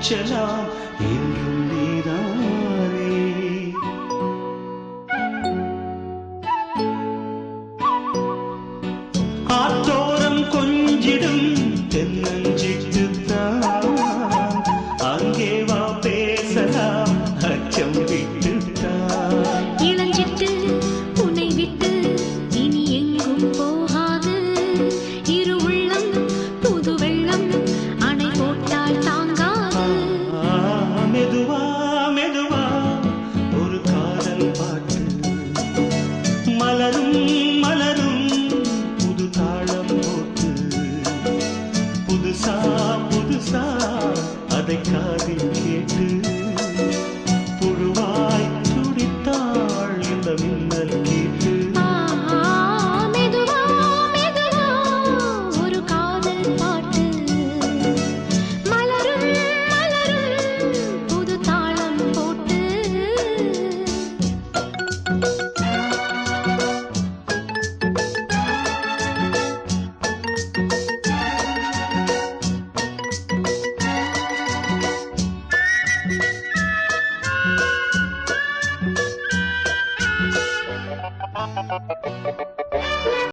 மூச்சலாம் என்றும் நீதானே. ஆத்தோரம் கொஞ்சிடும் தென்னஞ்சிட்டுத்தான் அங்கே வா பேசலாம் அச்சம் விட்டுத்தான். இளஞ்சிட்டு உன்னை விட்டு இனி எங்கும் போகாது. இரு உள்ளம் புது வெள்ளம் அணை போட்டால் தாங்காது. மெதுவா மெதுவா ஒரு காதல் பாட்டு மலரும் மலரும் புது தாளம் போட்டு புதுசா புதுசா அதை காதில் கேட்டு புழுவாய் துடித்தாள் இந்த மின்னல் கேட்டு. மெதுவா மெதுவா ஒரு காதல் பாட்டு மலரும் மலரும் புது தாளம் போட்டு. Thank you.